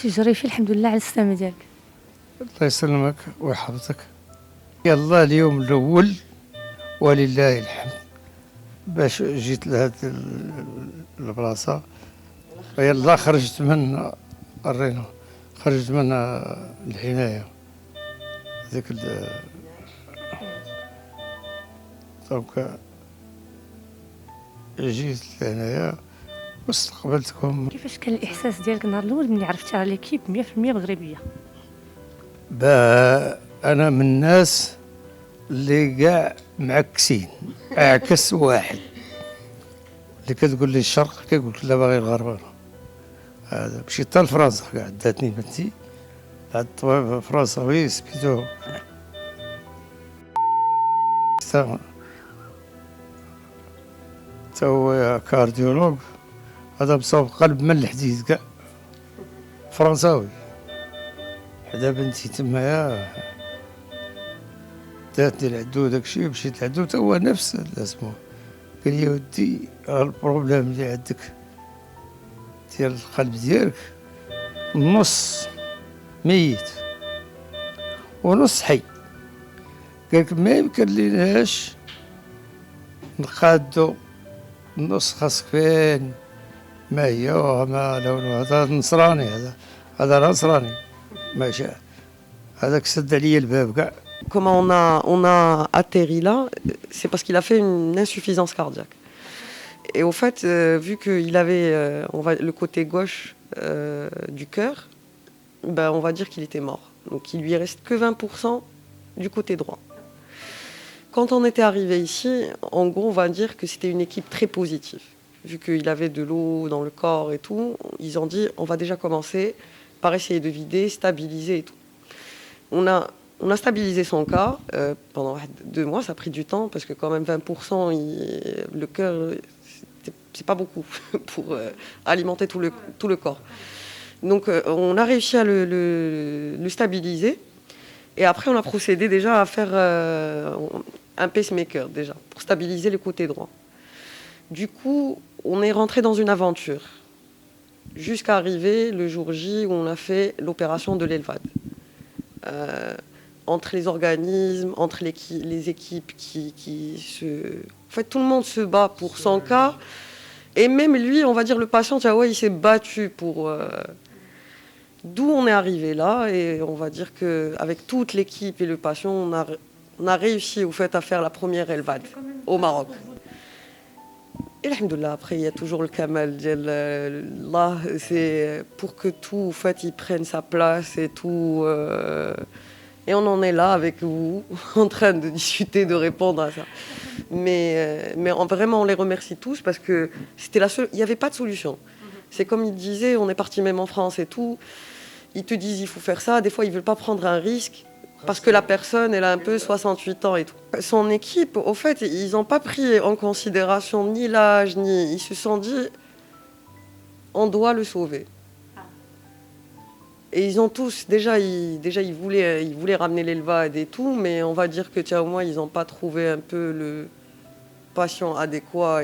تيجري فيه الحمد لله على السلامة ديالك. الله يسلمك ويحفظك. يلا اليوم الأول ولله الحمد باش جيت لهاد البلاصة. يلا خرجت من الرينو، خرجت من العناية ذيك دونك جيت لهنايا واستقبلتكم. كيفاش كان الإحساس ديالك النهار الأول ملي عرفتي على ليكيب 100% مغربية؟ أنا من الناس اللي كاع معكسين، أعكس واحد اللي كتقول لي الشرق كيقول لك لا باغي الغرب. أنا هذا مشيت حتى لفرنسا كاع داتني بنتي هاد الطبيب فرنساوي سميتو تا هو كارديولوج، هذا مصاب قلب من الحديد كاع، فرنساوي. حدا بنتي تمايا داتني لعندو داكشي، مشيت لعندو تا هو نفس اسمو، قال لي ودي البروبليم اللي عندك ديال القلب ديالك نص ميت ونص حي، قالك ما يمكن ليناش نقادو النص، خاصك فين ما هي وما لونه. هذا نصراني، هذا نصراني ماشي هذاك سد عليا الباب كاع. Comment on a atterri là, c'est parce qu'il a fait une insuffisance cardiaque. Et au fait, vu qu'il avait le côté gauche du cœur, ben, on va dire qu'il était mort. Donc il lui reste que 20% du côté droit. Quand on était arrivé ici, en gros, on va dire que c'était une équipe très positive. Vu qu'il avait de l'eau dans le corps et tout, ils ont dit on va déjà commencer par essayer de vider, stabiliser et tout. On a stabilisé son cas pendant 2 mois, ça a pris du temps parce que quand même 20%, le cœur, c'est pas beaucoup pour alimenter tout le corps. Donc on a réussi à le stabiliser et après on a procédé déjà à faire un pacemaker déjà pour stabiliser le côté droit. Du coup, on est rentré dans une aventure jusqu'à arriver le jour J où on a fait l'opération de l'ELVAD. Entre les organismes, entre les équipes qui se... En fait, tout le monde se bat pour son cas. Et même lui, on va dire, le patient, il s'est battu pour... D'où on est arrivé là. Et on va dire qu'avec toute l'équipe et le patient, on a réussi au fait à faire la première ELVAD au Maroc. Et alhamdoulilah, après, il y a toujours le kamal d'Allah. C'est pour que tout, en fait, il prenne sa place et tout... Et on en est là avec vous, en train de discuter, de répondre à ça. Mais vraiment, on les remercie tous parce que c'était la seule... Il n'y avait pas de solution. C'est comme ils disaient, on est parti même en France et tout. Ils te disent, il faut faire ça. Des fois, ils ne veulent pas prendre un risque parce que la personne, elle a un peu 68 ans et tout. Son équipe, au fait, ils n'ont pas pris en considération ni l'âge, ni... Ils se sont dit, on doit le sauver. Et ils ont tous, déjà ils voulaient ramener l'ELVAD et tout, mais on va dire que au moins ils n'ont pas trouvé un peu le patient adéquat.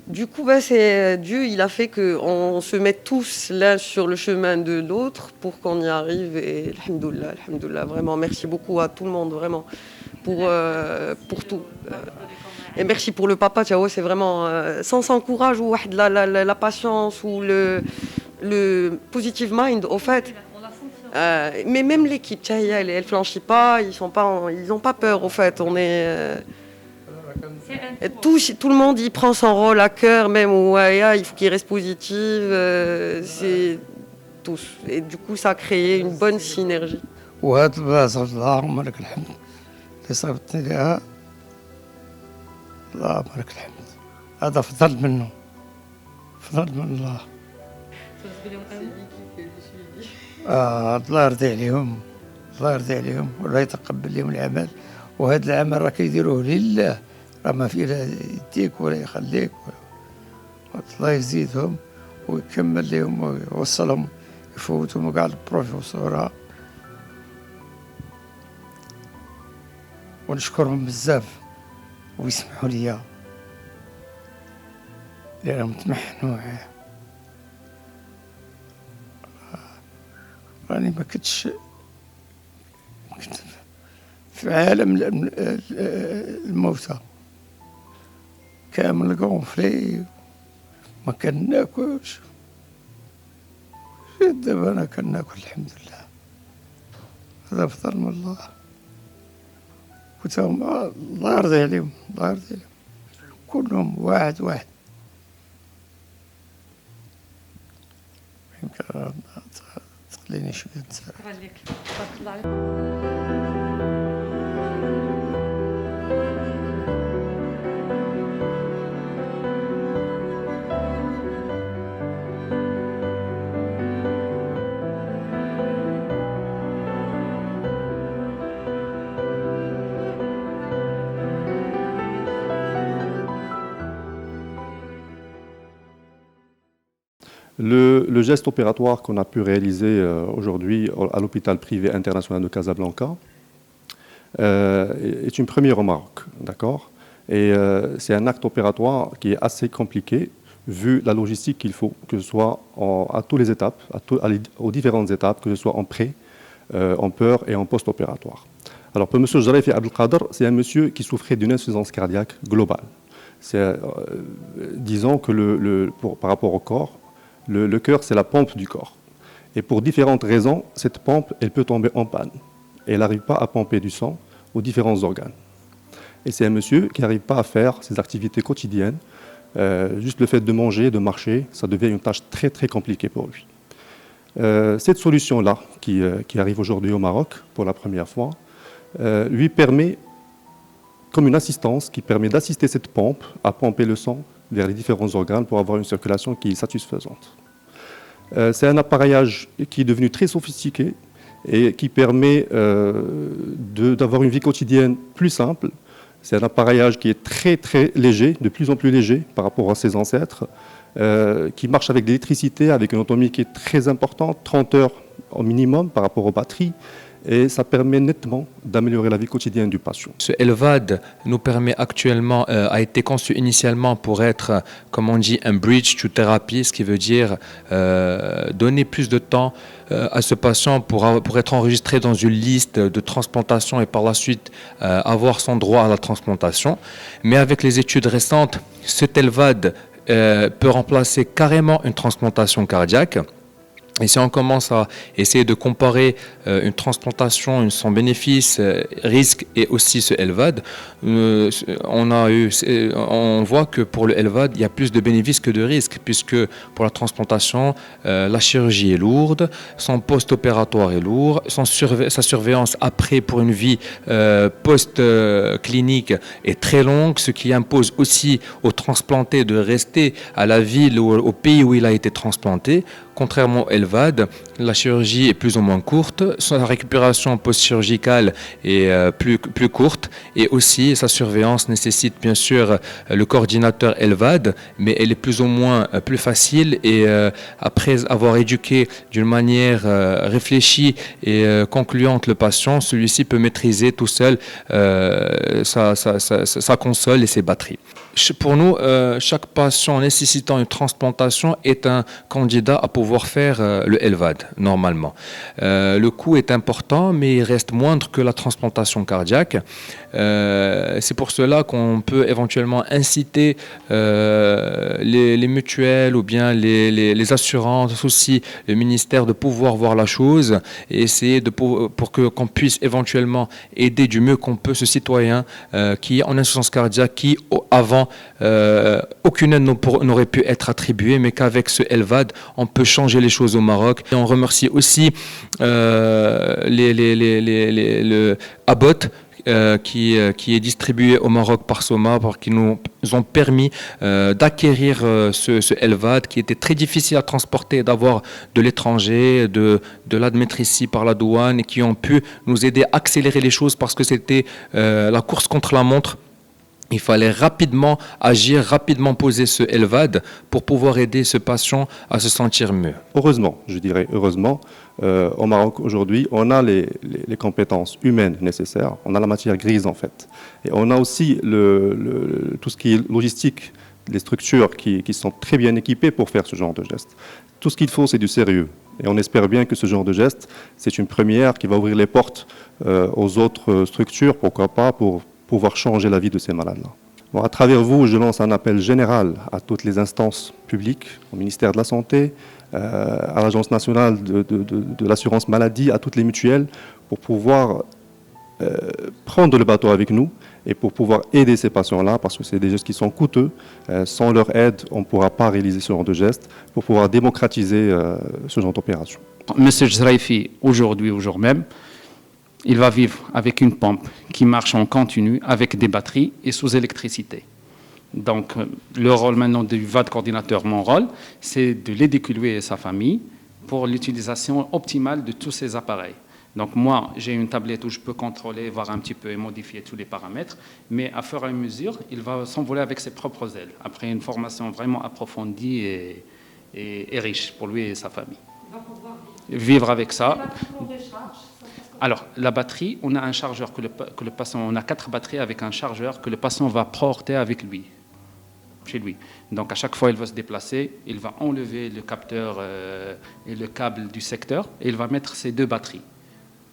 Du coup, c'est Dieu, il a fait qu'on se mette tous l'un sur le chemin de l'autre pour qu'on y arrive. Et alhamdoulilah, vraiment, merci beaucoup à tout le monde, vraiment, pour tout. Et merci pour le papa, c'est vraiment, sans son courage ou la patience ou le positive mind, au fait. Mais même l'équipe, elle flanchit pas, ils n'ont pas peur, au fait. On est... tout le monde, il prend son rôle à cœur, même où il faut qu'il reste positif. C'est tous. Et du coup, ça a créé une bonne synergie. اللهم لك الحمد اللي صابتني لها، اللهم لك الحمد. هذا فضل منه، فضل من الله. الله يرضي عليهم، الله يرضي عليهم ولا يتقبل لهم العمل. وهذا العمل راه كيديروه لله، راه ما فيه لا يديك ولا يخليك. الله يزيدهم ويكمل لهم ويوصلهم، يفوتهم كاع البروفيسورات. ونشكرهم بزاف ويسمحوا لي لأنهم تمحنوا. راني ما كنت في عالم الموتى كامل غونفلي ما كناكلش. دابا انا كناكل الحمد لله، هذا فضل من الله. كنت الله يرضي عليهم، الله يرضي عليهم كلهم واحد واحد. يمكن تخليني شويه نسرح. خليك تبارك الله عليك. Le geste opératoire qu'on a pu réaliser aujourd'hui à l'hôpital privé international de Casablanca est une première au Maroc, d'accord? Et c'est un acte opératoire qui est assez compliqué vu la logistique qu'il faut, que ce soit à toutes les étapes, aux différentes étapes, que ce soit en pré, en peur et en post-opératoire. Alors pour M. Jarifi Abdelkader, c'est un monsieur qui souffrait d'une insuffisance cardiaque globale. Disons que par rapport au corps, le cœur, c'est la pompe du corps. Et pour différentes raisons, cette pompe, elle peut tomber en panne. Et elle n'arrive pas à pomper du sang aux différents organes. Et c'est un monsieur qui n'arrive pas à faire ses activités quotidiennes. Juste le fait de manger, de marcher, ça devient une tâche très très compliquée pour lui. Cette solution-là, qui arrive aujourd'hui au Maroc pour la première fois, lui permet, comme une assistance, qui permet d'assister cette pompe à pomper le sang vers les différents organes pour avoir une circulation qui est satisfaisante. C'est un appareillage qui est devenu très sophistiqué et qui permet d'avoir une vie quotidienne plus simple. C'est un appareillage qui est très très léger, de plus en plus léger par rapport à ses ancêtres, qui marche avec l'électricité, avec une autonomie qui est très importante, 30 heures au minimum par rapport aux batteries. Et ça permet nettement d'améliorer la vie quotidienne du patient. Ce LVAD nous permet actuellement, a été conçu initialement pour être, comme on dit, un bridge to therapy, ce qui veut dire donner plus de temps à ce patient pour être enregistré dans une liste de transplantation et par la suite avoir son droit à la transplantation. Mais avec les études récentes, cet LVAD peut remplacer carrément une transplantation cardiaque. Et si on commence à essayer de comparer une transplantation, son bénéfice, risque et aussi ce LVAD, on voit que pour le LVAD, il y a plus de bénéfices que de risques, puisque pour la transplantation, la chirurgie est lourde, son post-opératoire est lourd, sa surveillance après pour une vie post-clinique est très longue, ce qui impose aussi au transplanté de rester à la ville ou au pays où il a été transplanté. Contrairement au LVAD, la chirurgie est plus ou moins courte, sa récupération post-chirurgicale est plus courte et aussi sa surveillance nécessite bien sûr le coordinateur LVAD, mais elle est plus ou moins plus facile et après avoir éduqué d'une manière réfléchie et concluante le patient, celui-ci peut maîtriser tout seul sa console et ses batteries. Pour nous, chaque patient nécessitant une transplantation est un candidat à pouvoir faire le LVAD, normalement. Le coût est important, mais il reste moindre que la transplantation cardiaque. C'est pour cela qu'on peut éventuellement inciter les mutuelles ou bien les assurances, aussi le ministère, de pouvoir voir la chose et essayer pour qu'on puisse éventuellement aider du mieux qu'on peut ce citoyen qui est en insuffisance cardiaque, qui avant aucune aide n'aurait pu être attribuée, mais qu'avec ce LVAD, on peut changer les choses au Maroc. Et on remercie aussi le Abbott, qui est distribué au Maroc par Soma, qui nous ont permis d'acquérir ce LVAD qui était très difficile à transporter, d'avoir de l'étranger, de l'admettre ici par la douane, et qui ont pu nous aider à accélérer les choses parce que c'était la course contre la montre. Il fallait rapidement agir, rapidement poser ce LVAD pour pouvoir aider ce patient à se sentir mieux. Heureusement, je dirais heureusement, au Maroc aujourd'hui, on a les compétences humaines nécessaires, on a la matière grise en fait. Et on a aussi tout ce qui est logistique, les structures qui sont très bien équipées pour faire ce genre de gestes. Tout ce qu'il faut, c'est du sérieux Et on espère bien que ce genre de geste, c'est une première qui va ouvrir les portes aux autres structures, pourquoi pas, pour pouvoir changer la vie de ces malades-là. Bon, à travers vous, je lance un appel général à toutes les instances publiques, au ministère de la Santé, à l'Agence nationale de l'assurance maladie, à toutes les mutuelles, pour pouvoir prendre le bateau avec nous et pour pouvoir aider ces patients-là, parce que c'est des gestes qui sont coûteux. Sans leur aide, on ne pourra pas réaliser ce genre de gestes, pour pouvoir démocratiser ce genre d'opération. Monsieur Jraifi, aujourd'hui, au jour même, il va vivre avec une pompe qui marche en continu, avec des batteries et sous électricité. Donc, le rôle maintenant du VAD coordinateur, mon rôle, c'est de l'aider lui et sa famille pour l'utilisation optimale de tous ces appareils. Donc moi, j'ai une tablette où je peux contrôler, voir un petit peu et modifier tous les paramètres, mais à fur et à mesure, il va s'envoler avec ses propres ailes, après une formation vraiment approfondie et riche pour lui et sa famille. Il va pouvoir vivre avec ça. Alors, la batterie, on a un chargeur que le patient, on a 4 batteries avec un chargeur que le patient va porter avec lui, chez lui. Donc, à chaque fois, il va se déplacer, il va enlever le capteur et le câble du secteur et il va mettre ses 2 batteries.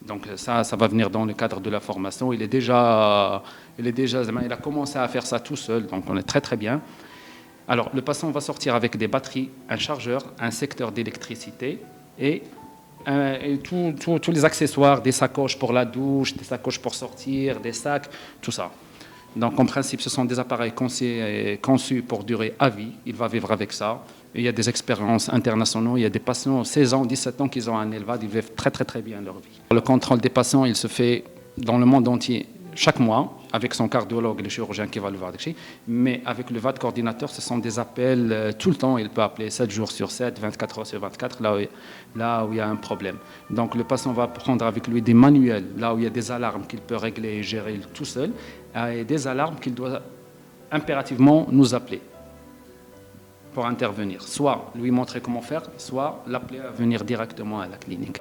Donc ça va venir dans le cadre de la formation. Il a commencé à faire ça tout seul, donc on est très très bien. Alors le patient va sortir avec des batteries, un chargeur, un secteur d'électricité et tous les accessoires, des sacoches pour la douche, des sacoches pour sortir, des sacs, tout ça. Donc en principe, ce sont des appareils conçus pour durer à vie. Il va vivre avec ça. Il y a des expériences internationales. Il y a des patients 16 ans, 17 ans qui ont un ELVAD. Ils vivent très très très bien leur vie. Le contrôle des patients, il se fait dans le monde entier chaque mois avec son cardiologue et le chirurgien qui va le voir. Mais avec le VAD coordinateur, ce sont des appels tout le temps. Il peut appeler 7 jours sur 7, 24 heures sur 24, là où il y a un problème. Donc le patient va prendre avec lui des manuels, là où il y a des alarmes qu'il peut régler et gérer tout seul, et des alarmes qu'il doit impérativement nous appeler pour intervenir. Soit lui montrer comment faire, soit l'appeler à venir directement à la clinique.